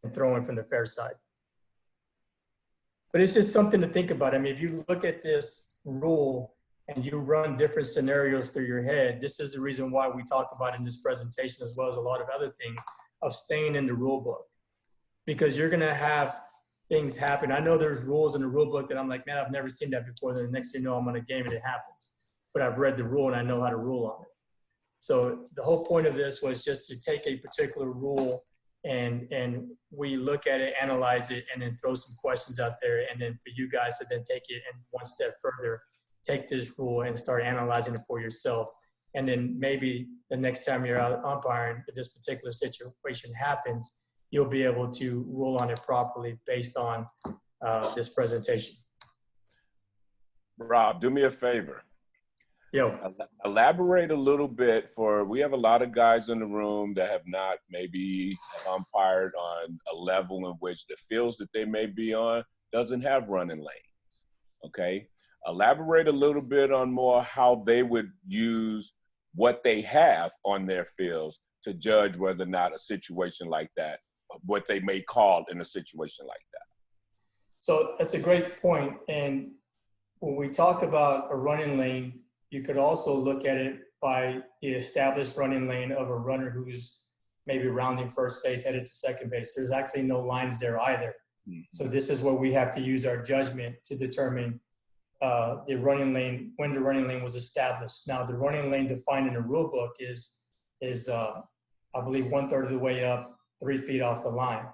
and throwing from the fair side. But it's just something to think about. I mean, if you look at this rule and you run different scenarios through your head, this is the reason why we talk about in this presentation, as well as a lot of other things, of staying in the rule book. Because you're going to have things happen. I know there's rules in the rule book that I'm like, man, I've never seen that before. Then the next thing you know, I'm on a game and it happens. But I've read the rule and I know how to rule on it. So the whole point of this was just to take a particular rule and we look at it, analyze it, and then throw some questions out there. And then for you guys to then take it and one step further, take this rule and start analyzing it for yourself. And then maybe the next time you're out umpiring, if this particular situation happens, you'll be able to rule on it properly based on this presentation. Rob, do me a favor. Yo. Elaborate a little bit we have a lot of guys in the room that have not maybe umpired on a level in which the fields that they may be on doesn't have running lanes, okay? Elaborate a little bit on more how they would use what they have on their fields to judge whether or not a situation like that, what they may call in a situation like that. So that's a great point. And when we talk about a running lane, you could also look at it by the established running lane of a runner who's maybe rounding first base, headed to second base. There's actually no lines there either. Mm-hmm. So this is where we have to use our judgment to determine the running lane, when the running lane was established. Now, the running lane defined in the rule book is I believe 1/3 of the way up, 3 feet off the line.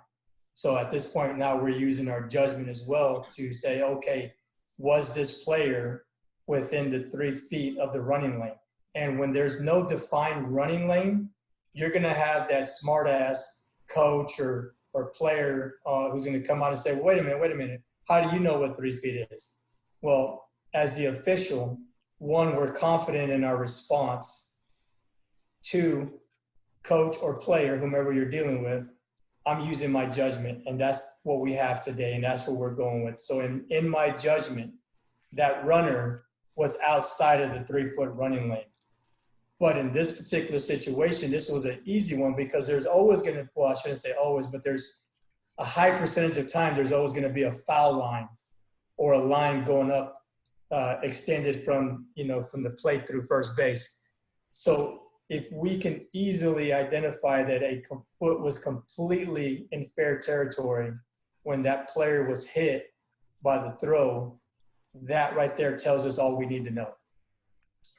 So at this point now we're using our judgment as well to say, okay, was this player within the 3 feet of the running lane? And when there's no defined running lane, you're going to have that smart ass coach or player who's going to come out and say, wait a minute, how do you know what 3 feet is? Well, as the official, one, we're confident in our response. Two, coach or player, whomever you're dealing with, I'm using my judgment, and that's what we have today, and that's what we're going with. So in my judgment, that runner was outside of the 3-foot running lane. But in this particular situation, this was an easy one because there's always going to, well, I shouldn't say always, but there's a high percentage of time there's always going to be a foul line or a line going up, extended from the plate through first base. So if we can easily identify that a foot was completely in fair territory when that player was hit by the throw, that right there tells us all we need to know.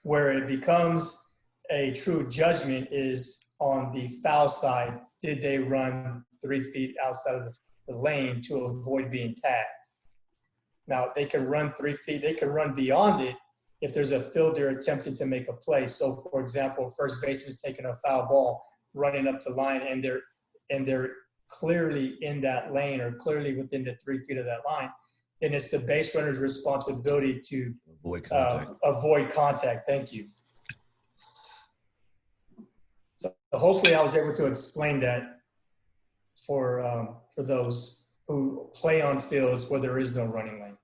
Where it becomes a true judgment is on the foul side. Did they run 3 feet outside of the lane to avoid being tagged? Now, they can run 3 feet. They can run beyond it if there's a fielder attempting to make a play. So, for example, first baseman's taking a foul ball, running up the line, and they're clearly in that lane or clearly within the 3 feet of that line, then it's the base runner's responsibility to avoid contact. Thank you. So hopefully I was able to explain that for those who play on fields where there is no running lane.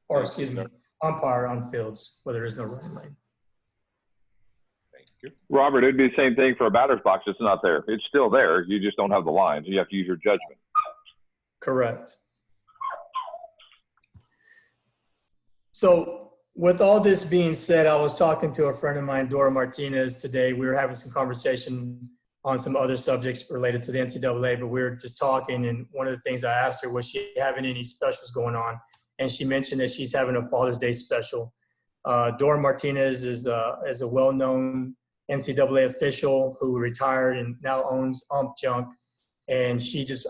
Or, excuse me, umpire on fields where there is no running lane. Thank you. Robert, it'd be the same thing for a batter's box. It's not there. It's still there. You just don't have the lines. You have to use your judgment. Correct. So with all this being said, I was talking to a friend of mine, Dora Martinez, today. We were having some conversation on some other subjects related to the NCAA, but we were just talking, and one of the things I asked her, was she having any specials going on? And she mentioned that she's having a Father's Day special. Dora Martinez is a well-known NCAA official who retired and now owns Ump Junk. And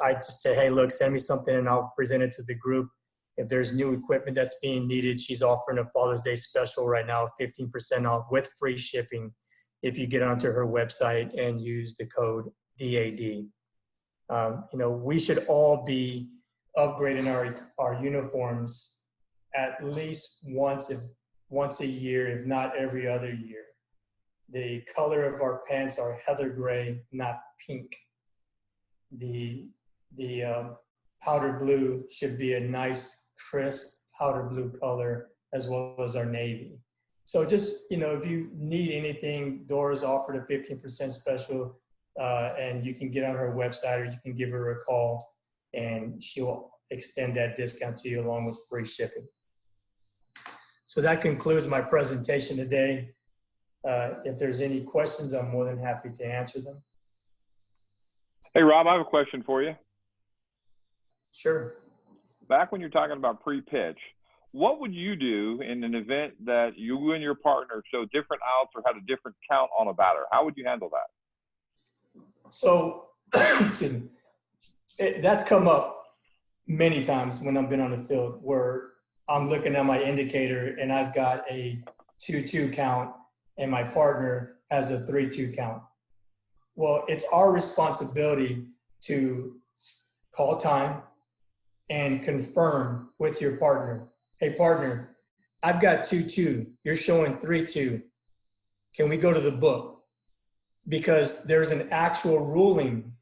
I just said, hey, look, send me something and I'll present it to the group. If there's new equipment that's being needed, she's offering a Father's Day special right now, 15% off with free shipping if you get onto her website and use the code DAD. We should all be upgrading our uniforms at least once a year, if not every other year. The color of our pants are heather gray, not pink. The powder blue should be a nice, crisp powder blue color, as well as our navy. So just, if you need anything, Dora's offered a 15% special. and you can get on her website or you can give her a call, and she'll extend that discount to you along with free shipping. So that concludes my presentation today. If there's any questions, I'm more than happy to answer them. Hey, Rob, I have a question for you. Sure. Back when you're talking about pre-pitch, what would you do in an event that you and your partner showed different outs or had a different count on a batter? How would you handle that? So, excuse me, that's come up many times when I've been on the field where I'm looking at my indicator and I've got a 2-2 count and my partner has a 3-2 count. Well, it's our responsibility to call time and confirm with your partner. Hey, partner, I've got 2-2. You're showing 3-2. Can we go to the book? Because there's an actual ruling.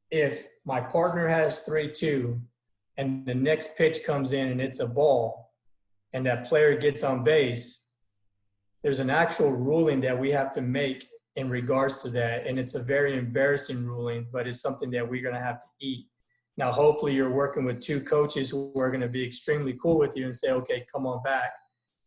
If my partner has 3-2 and the next pitch comes in and it's a ball and that player gets on base, there's an actual ruling that we have to make in regards to that. And it's a very embarrassing ruling, but it's something that we're going to have to eat. Now, hopefully you're working with two coaches who are going to be extremely cool with you and say, okay, come on back.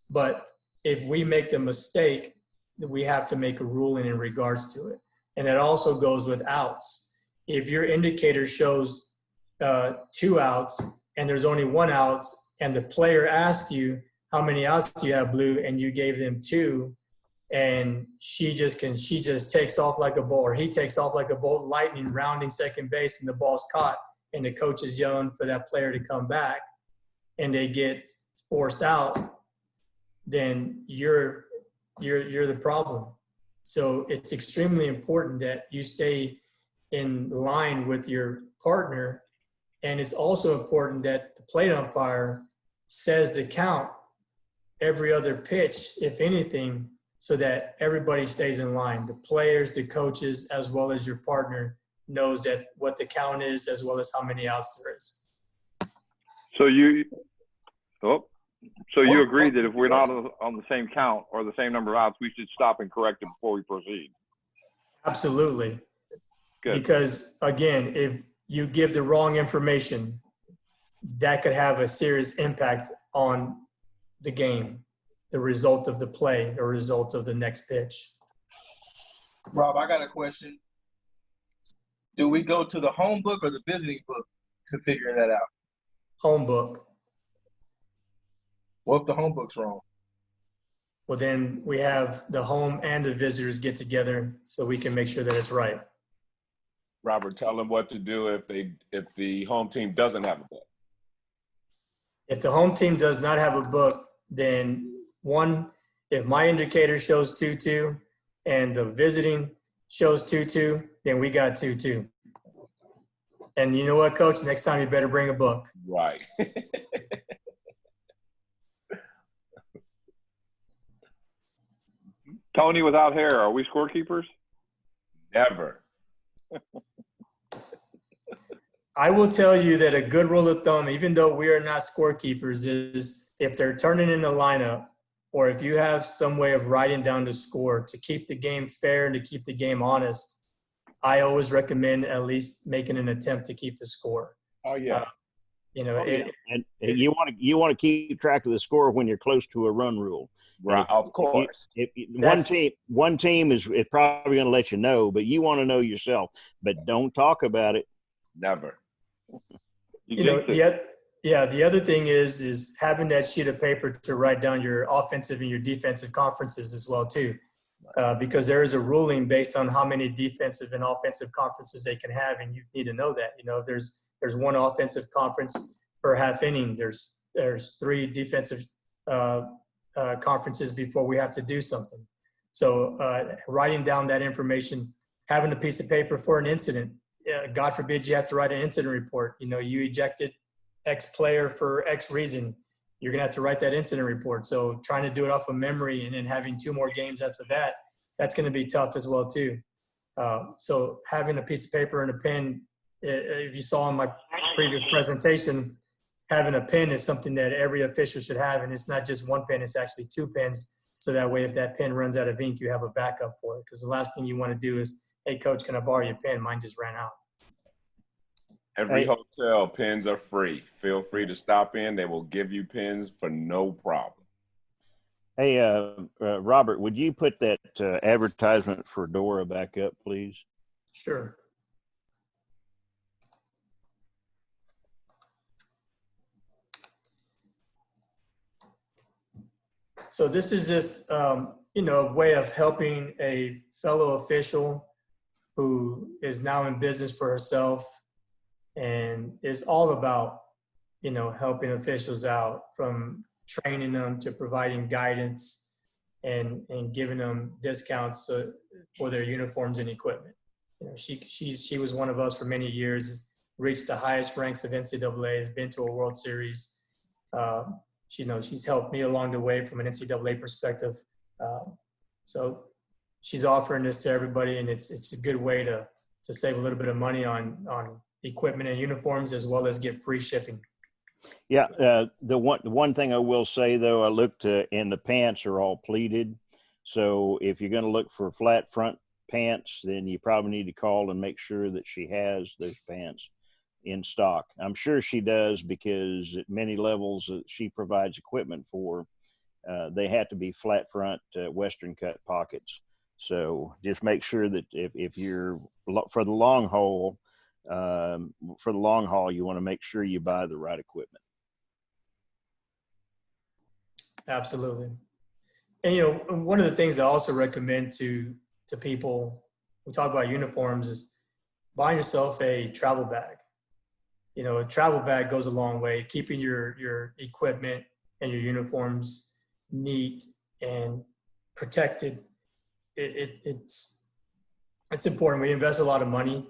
But if we make the mistake, we have to make a ruling in regards to it. And that also goes with outs. If your indicator shows 2 outs and there's only 1 out and the player asks you how many outs do you have, Blue, and you gave them 2, and she just takes off like a ball, or he takes off like a bolt lightning, rounding second base, and the ball's caught, and the coach is yelling for that player to come back, and they get forced out, then you're the problem. So it's extremely important that you stay in line with your partner, and it's also important that the plate umpire says the count every other pitch, if anything, so that everybody stays in line. The players, the coaches, as well as your partner knows that what the count is as well as how many outs there is. So you agree that if we're not on the same count or the same number of outs, we should stop and correct it before we proceed? Absolutely. Good. Because, again, if you give the wrong information, that could have a serious impact on the game, the result of the play, the result of the next pitch. Rob, I got a question. Do we go to the home book or the visiting book to figure that out? Home book. What if the home book's wrong? Well, then we have the home and the visitors get together so we can make sure that it's right. Robert, tell them what to do if the home team doesn't have a book. If the home team does not have a book, then if my indicator shows 2-2 and the visiting shows 2-2, then we got 2-2. And you know what, Coach? Next time you better bring a book. Right. Tony without hair, are we scorekeepers? Never. I will tell you that a good rule of thumb, even though we are not scorekeepers, is if they're turning in a lineup or if you have some way of writing down the score to keep the game fair and to keep the game honest, I always recommend at least making an attempt to keep the score. Oh, yeah. And you want to keep track of the score when you're close to a run rule. Right, of course. One team is probably going to let you know, but you want to know yourself. But don't talk about it. Never. The other thing is having that sheet of paper to write down your offensive and your defensive conferences as well too, because there is a ruling based on how many defensive and offensive conferences they can have, and you need to know that. There's one offensive conference per half inning. There's 3 defensive conferences before we have to do something. So writing down that information, having a piece of paper for an incident. God forbid you have to write an incident report. You ejected X player for X reason. You're going to have to write that incident report. So trying to do it off of memory and then having 2 more games after that, that's going to be tough as well too. So having a piece of paper and a pen, if you saw in my previous presentation, having a pen is something that every official should have. And it's not just 1 pen, it's actually 2 pens. So that way, if that pen runs out of ink, you have a backup for it. Because the last thing you want to do is hey, coach, can I borrow your pen? Mine just ran out. Every Hey. hotel, pens are free. Feel free to stop in. They will give you pens for no problem. Hey, Robert, would you put that advertisement for Dora back up, please? Sure. So this is just, you know, a way of helping a fellow official who is now in business for herself and is all about, you know, helping officials out, from training them to providing guidance and giving them discounts for their uniforms and equipment. You know, she was one of us for many years, reached the highest ranks of NCAA, has been to a World Series. She's helped me along the way from an NCAA perspective. So she's offering this to everybody, and it's a good way to save a little bit of money on equipment and uniforms, as well as get free shipping. Yeah, the one thing I will say though, I looked and the pants are all pleated. So if you're going to look for flat front pants, then you probably need to call and make sure that she has those pants in stock. I'm sure she does, because at many levels that she provides equipment for, they have to be flat front Western cut pockets. So just make sure that if you're for the long haul, you want to make sure you buy the right equipment. Absolutely. And, you know, one of the things I also recommend to people, we talk about uniforms, is buying yourself a travel bag. You know, a travel bag goes a long way, keeping your equipment and your uniforms neat and protected. It's important. We invest a lot of money.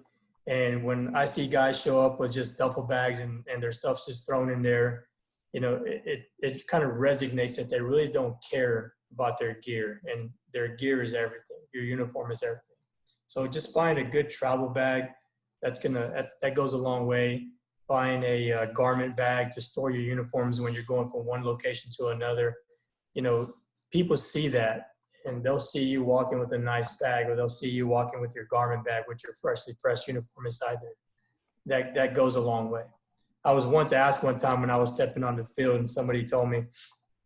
And when I see guys show up with just duffel bags and their stuff's just thrown in there, you know, it kind of resonates that they really don't care about their gear, and their gear is everything. Your uniform is everything. So just buying a good travel bag, that goes a long way. Buying a garment bag to store your uniforms when you're going from one location to another. You know, people see that, and they'll see you walking with a nice bag, or they'll see you walking with your garment bag with your freshly pressed uniform inside there. That goes a long way. I was once asked one time when I was stepping on the field, and somebody told me,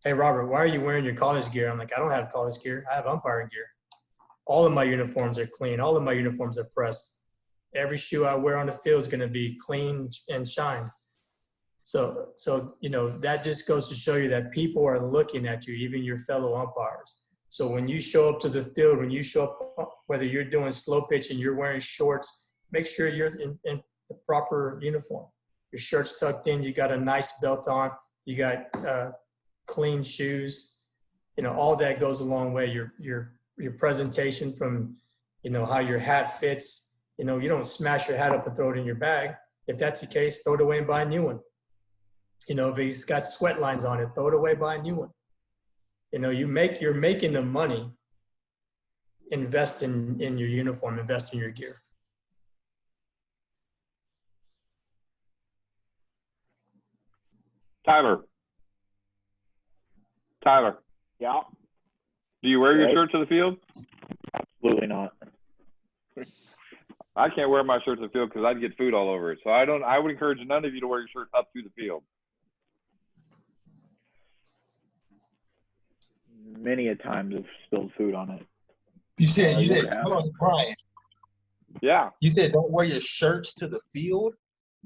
"Hey, Robert, why are you wearing your college gear?" I'm like, "I don't have college gear. I have umpiring gear. All of my uniforms are clean. All of my uniforms are pressed. Every shoe I wear on the field is going to be clean and shine." So, you know, that just goes to show you that people are looking at you, even your fellow umpires. So when you show up to the field, when you show up, whether you're doing slow pitch and you're wearing shorts, make sure you're in the proper uniform. Your shirt's tucked in, you got a nice belt on, you got clean shoes. You know, all that goes a long way. Your presentation, from, you know, how your hat fits. You know, you don't smash your hat up and throw it in your bag. If that's the case, throw it away and buy a new one. You know, if it's got sweat lines on it, throw it away, buy a new one. You know, you're making the money. Invest in your uniform, invest in your gear. Tyler. Yeah, Do you wear your Right. shirt to the field? absolutely not. I can't wear my shirt to the field because I'd get food all over it. So I would encourage none of you to wear your shirt up to the field. Many a times I've spilled food on it. You said, Oh, you have. hold on, Brian. Yeah. You said don't wear your shirts to the field.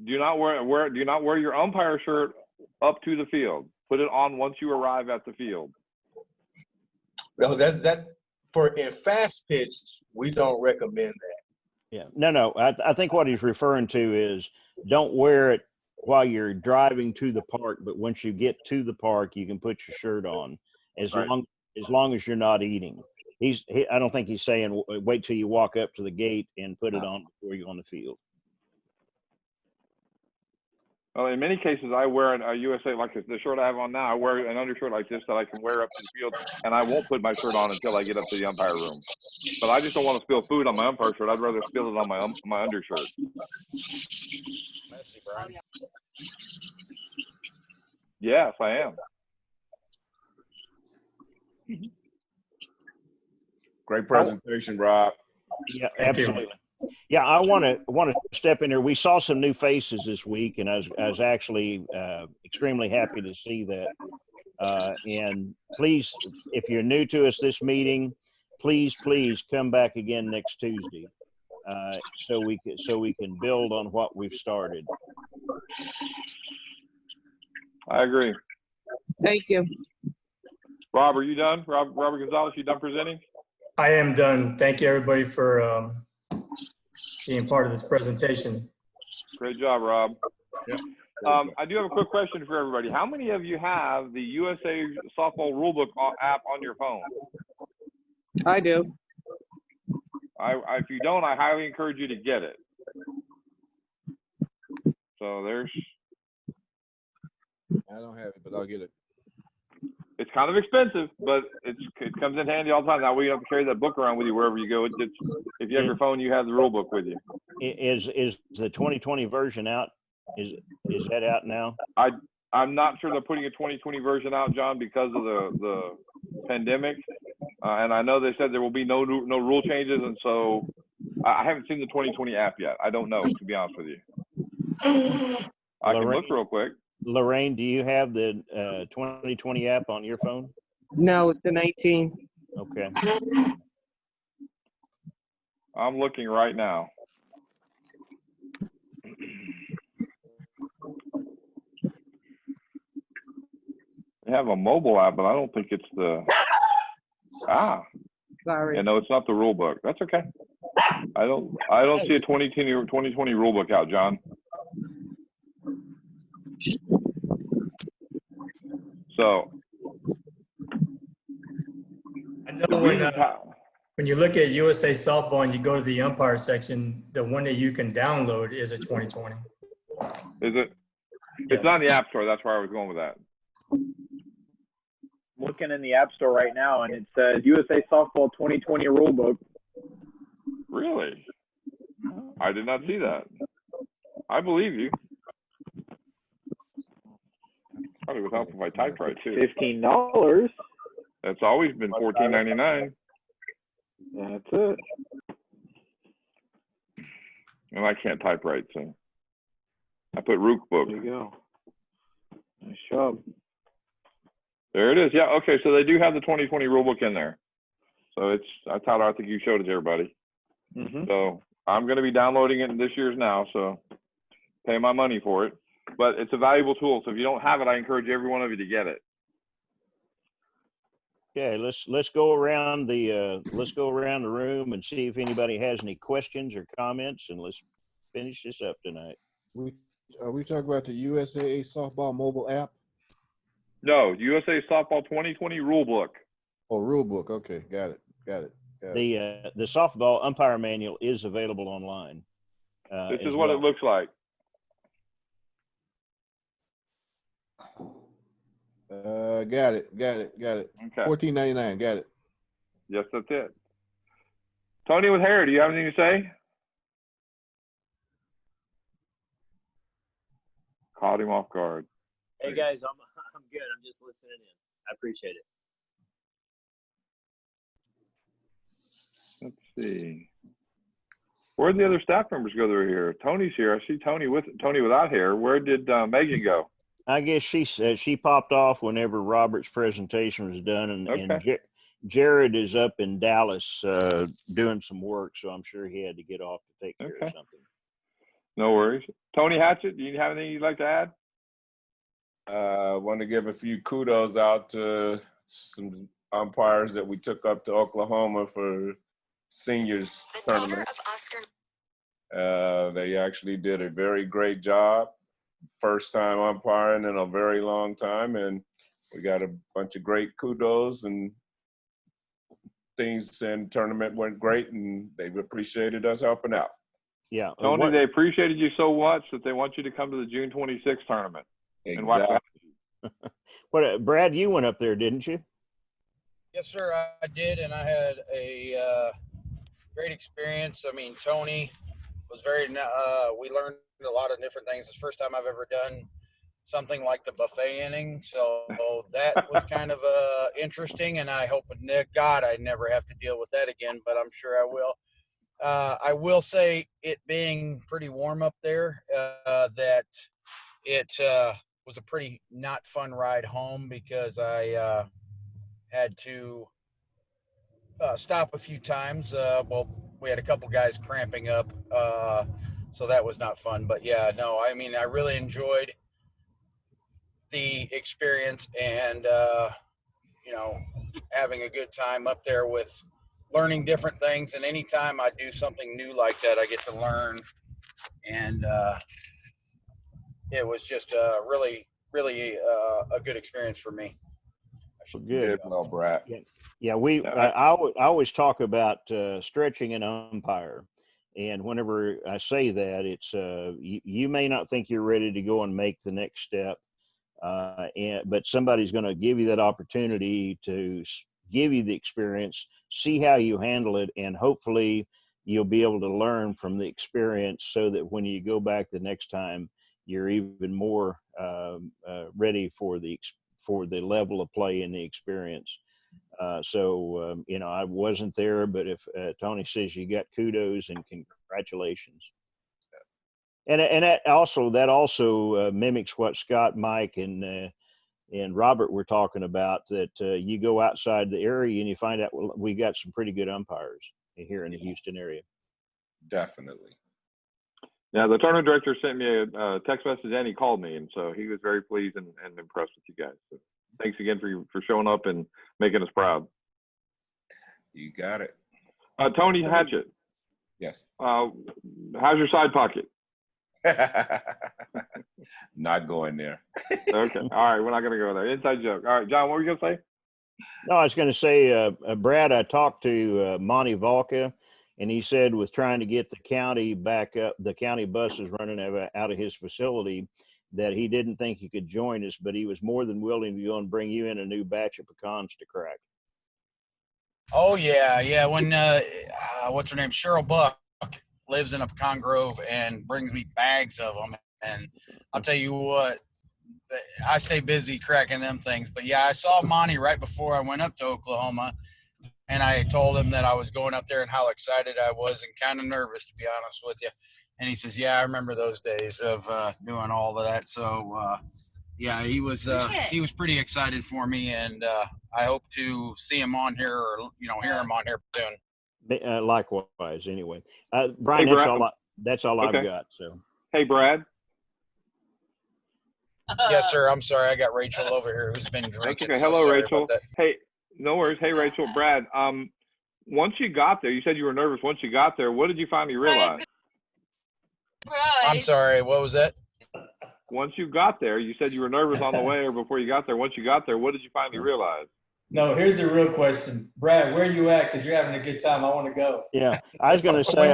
Do not wear your umpire shirt up to the field. Put it on once you arrive at the field. Well, that for in fast pitch, we don't recommend that. Yeah, no. I think what he's referring to is don't wear it while you're driving to the park, but once you get to the park, you can put your shirt on as Right. long as you're not eating. I don't think he's saying wait till you walk up to the gate and put it on before you're on the field. Well, in many cases, I wear a USA, like the shirt I have on now. I wear an undershirt like this that I can wear up to the field, and I won't put my shirt on until I get up to the umpire room. But I just don't want to spill food on my umpire shirt. I'd rather spill it on my undershirt. Messy, Brian. Yes, I am. Great presentation, Rob. Yeah, Thank you. absolutely. Yeah, I want to step in here. We saw some new faces this week, and I was actually extremely happy to see that. And please, if you're new to us this meeting, please come back again next Tuesday, so we can build on what we've started. I agree. Thank you. Rob, are you done? Robert Gonzalez, you done presenting? I am done. Thank you, everybody, for being part of this presentation. Great job, Rob. Yeah. I do have a quick question for everybody. How many of you have the USA Softball Rulebook app on your phone? I do. If you don't, I highly encourage you to get it. So there's. I don't have it, but I'll get it. It's kind of expensive, but it comes in handy all the time. That way you don't have to carry that book around with you wherever you go. If you have your phone, you have the rule book with you. Is the 2020 version out? Is that out now? I'm not sure they're putting a 2020 version out, John, because of the pandemic. And I know they said there will be no rule changes, and so I haven't seen the 2020 app yet. I don't know, to be honest with you. I can look real quick. Lorraine, do you have the 2020 app on your phone? No, it's the 19. Okay. I'm looking right now. They have a mobile app, but I don't think it's the. Sorry. Yeah, no, it's not the rule book. That's okay. I don't see a 2020 rule book out, John. So I know when you look at USA Softball and you go to the umpire section, the one that you can download is a 2020. Is it? Yes. It's not in the App Store. That's where I was going with that. Looking in the App Store right now, and it says USA Softball 2020 Rulebook. Really? I did not see that. I believe you. Probably would help if I typed right too. $15. That's always been $14.99. That's it. And I can't type right, so I put Rook book. There you go. Nice job. There it is. Yeah. Okay. So they do have the 2020 rulebook in there. So Tyler, I think you showed it to everybody. Mm-hmm. So I'm going to be downloading it in this year's now. So pay my money for it. But it's a valuable tool. So if you don't have it, I encourage every one of you to get it. Okay, let's go around the room and see if anybody has any questions or comments, and let's finish this up tonight. Are we talking about the USA Softball mobile app? No, USA Softball 2020 rulebook. Oh, rule book. Okay, got it. The softball umpire manual is available online. This is what it looks like. Got it. Okay. $14.99. Got it. Yes, that's it. Tony with hair, do you have anything to say? Caught him off guard. Hey guys, I'm good. I'm just listening in. I appreciate it. Let's see. Where'd the other staff members go that are here? Tony's here. I see Tony without hair. Where did Megan go? I guess she popped off whenever Robert's presentation was done, and Jared is up in Dallas doing some work, so I'm sure he had to get off to take care of something. No worries. Tony Hatchett, do you have anything you'd like to add? I want to give a few kudos out to some umpires that we took up to Oklahoma for seniors tournament. They actually did a very great job. First time umpiring in a very long time, and we got a bunch of great kudos, and things in tournament went great, and they've appreciated us helping out. Yeah, Tony, they appreciated you so much that they want you to come to the June 26th tournament. Exactly. What, Brad, you went up there, didn't you? Yes, sir, I did, and I had a great experience. I mean, Tony was we learned a lot of different things. It's the first time I've ever done something like the buffet inning, so that was kind of interesting, and I hope, God, I never have to deal with that again, but I'm sure I will. I will say, it being pretty warm up there, that it was a pretty not fun ride home because I had to stop a few times. Well, we had a couple guys cramping up, so that was not fun. But yeah, no, I mean, I really enjoyed the experience and, you know, having a good time up there with learning different things. And anytime I do something new like that, I get to learn. And it was just really, really a good experience for me. Good. Well, Brad. Yeah, I always talk about stretching an umpire, and whenever I say that, it's you may not think you're ready to go and make the next step, but somebody's going to give you that opportunity to give you the experience, see how you handle it, and hopefully you'll be able to learn from the experience, so that when you go back the next time, you're even more ready for the level of play and the experience. You know, I wasn't there, but if Tony says you got kudos and congratulations. And that also mimics what Scott, Mike, and Robert were talking about, that you go outside the area and you find out, well, we got some pretty good umpires here in the Houston area. Definitely. Yeah, the tournament director sent me a text message and he called me, and so he was very pleased and impressed with you guys. So thanks again for showing up and making us proud. You got it. Tony Hatchett. Yes. How's your side pocket? Not going there. Okay. All right. We're not going to go there. Inside joke. All right. John, what were you going to say? No, I was going to say, Brad, I talked to Monty Valka, and he said with trying to get the county back up, the county buses running out of his facility, that he didn't think he could join us, but he was more than willing to go and bring you in a new batch of pecans to crack. Oh yeah, yeah. When what's her name, Cheryl Buck, lives in a pecan grove and brings me bags of them, and I'll tell you what, I stay busy cracking them things. But yeah, I saw Monty right before I went up to Oklahoma, and I told him that I was going up there and how excited I was and kind of nervous, to be honest with you. And he says, "Yeah, I remember those days of doing all of that." So yeah, he was pretty excited for me, and I hope to see him on here, or hear him on here soon. Likewise, anyway. Brian, Hey, that's all okay. I've got. So. Hey, Brad. Yes, sir. I'm sorry. I got Rachel over here who's been drinking. Okay. So Hello, sorry Rachel. about that. Hey, no worries. Hey, Rachel. Brad. Once you got there, you said you were nervous. Once you got there, what did you finally realize? I'm sorry. What was that? Once you got there, you said you were nervous on the way or before you got there. Once you got there, what did you finally realize? No, here's the real question. Brad, where are you at? Because you're having a good time. I want to go. Yeah, I was going to say.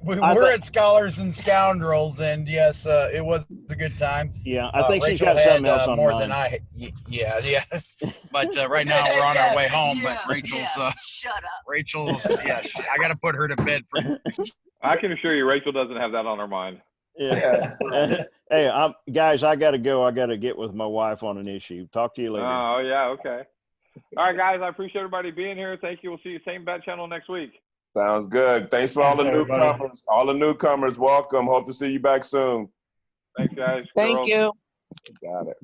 we were at Scholars and Scoundrels, and yes, it was a good time. Yeah, I think she's Rachel got something else on more mind. than I. Yeah. But right now we're on our way home. But Rachel's. Shut up. Rachel's. Yeah, I got to put her to bed. I can assure you, Rachel doesn't have that on her mind. Yeah. Hey, guys, I got to go. I got to get with my wife on an issue. Talk to you later. Oh, yeah. Okay. All right, guys. I appreciate everybody being here. Thank you. We'll see you same bat channel next week. Sounds good. Thanks for all the newcomers. All the newcomers, welcome. Hope to see you back soon. Thanks, guys. Thank you. Got it.